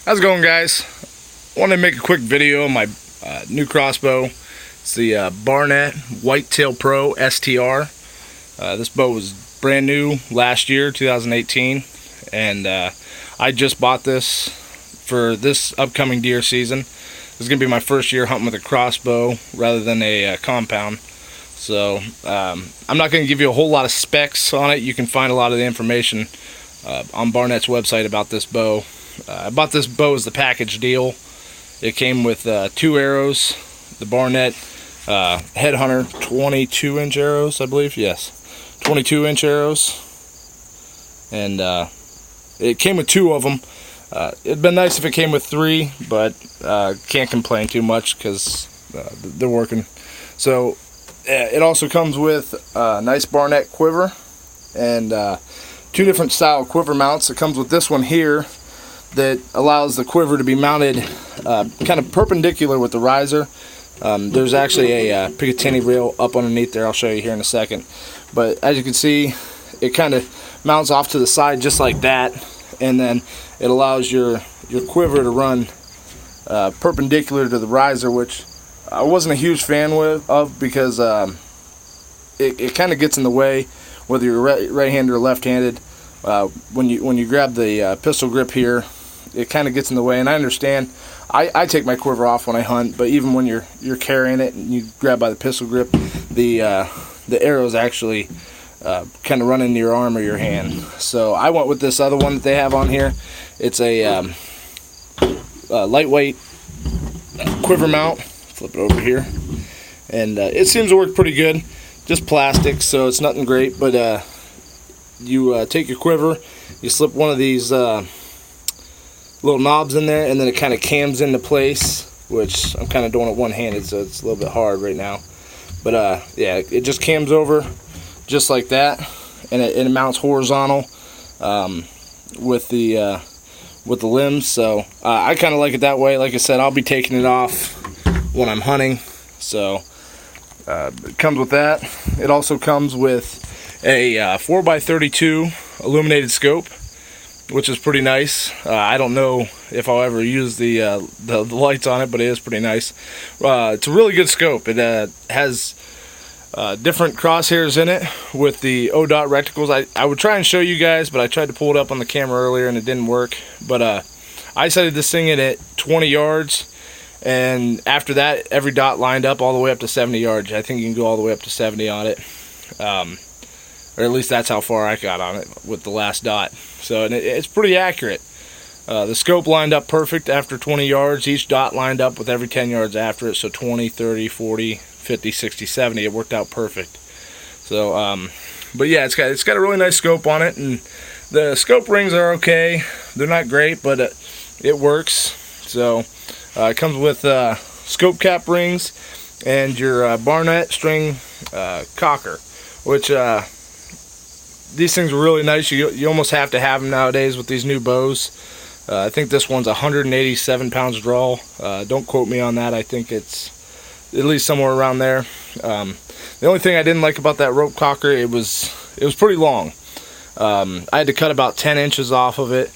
How's it going, guys? I wanted to make a quick video on my new crossbow. It's the Barnett Whitetail Pro STR. This bow was brand new last year, 2018, and I just bought this for this upcoming deer season. This is going to be my first year hunting with a crossbow rather than a compound. So I'm not going to give you a whole lot of specs on it. You can find a lot of the information on Barnett's website about this bow. I bought this bow as the package deal. It came with 2 arrows, the Barnett Headhunter 22-inch arrows, I believe. Yes, 22-inch arrows, and it came with 2 of them. It'd been nice if it came with 3, but can't complain too much because they're working. So it also comes with a nice Barnett quiver and 2 different style quiver mounts. It comes with this one here that allows the quiver to be mounted kind of perpendicular with the riser. There's actually a Picatinny rail up underneath there. I'll show you here in a second. But as you can see, it kind of mounts off to the side just like that, and then it allows your quiver to run perpendicular to the riser, which I wasn't a huge fan of because it kind of gets in the way whether you're right-handed or left-handed. When you grab the pistol grip here, it kind of gets in the way, and I understand. I take my quiver off when I hunt, but even when you're carrying it and you grab by the pistol grip, the arrows actually kind of run into your arm or your hand. So I went with this other one that they have on here. It's a lightweight quiver mount. Flip it over here, and it seems to work pretty good. Just plastic, so it's nothing great, but you take your quiver, you slip one of these little knobs in there, and then it kind of cams into place, which I'm kind of doing it one-handed, so it's a little bit hard right now. But yeah, it just cams over just like that, and it mounts horizontal with the limbs. So I kind of like it that way. Like I said, I'll be taking it off when I'm hunting. So it comes with that. It also comes with a 4x32 illuminated scope, which is pretty nice. I don't know if I'll ever use the lights on it, but it is pretty nice. It's a really good scope. It has different crosshairs in it with the O-dot reticles. I would try and show you guys, but I tried to pull it up on the camera earlier and it didn't work. But I sighted this thing in at 20 yards, and after that, every dot lined up all the way up to 70 yards. I think you can go all the way up to 70 on it. Or at least that's how far I got on it with the last dot. So and it's pretty accurate. The scope lined up perfect after 20 yards. Each dot lined up with every 10 yards after it. So 20, 30, 40, 50, 60, 70. It worked out perfect. So, but yeah, it's got a really nice scope on it, and the scope rings are okay. They're not great, but it works. So it comes with scope cap rings and your Barnett string cocker, which these things are really nice. You almost have to have them nowadays with these new bows. I think this one's 187 pounds draw. Don't quote me on that. I think it's at least somewhere around there. The only thing I didn't like about that rope cocker, it was pretty long. I had to cut about 10 inches off of it.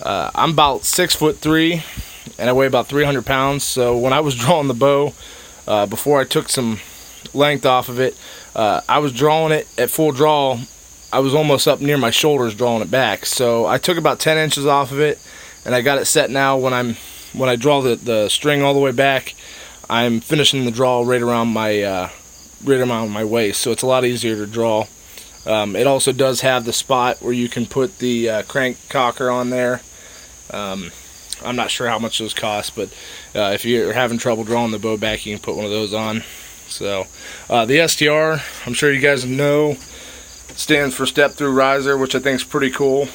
I'm about 6'3", and I weigh about 300 pounds. So when I was drawing the bow, before I took some length off of it, I was drawing it at full draw. I was almost up near my shoulders drawing it back. So I took about 10 inches off of it, and I got it set now. When I draw the string all the way back, I'm finishing the draw right around my waist. So it's a lot easier to draw. It also does have the spot where you can put the crank cocker on there. I'm not sure how much those cost, but if you're having trouble drawing the bow back, you can put one of those on. So the STR, I'm sure you guys know, stands for step through riser, which I think is pretty cool.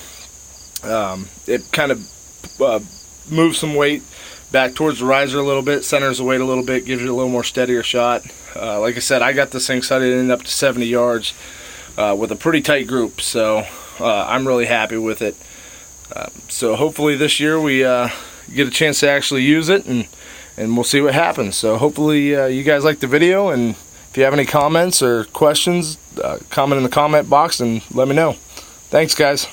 It kind of moves some weight back towards the riser a little bit, centers the weight a little bit, gives you a little more steadier shot. Like I said, I got this thing sighted in up to 70 yards with a pretty tight group, so I'm really happy with it. So hopefully this year we get a chance to actually use it, and we'll see what happens. So hopefully you guys like the video, and if you have any comments or questions, comment in the comment box and let me know. Thanks, guys.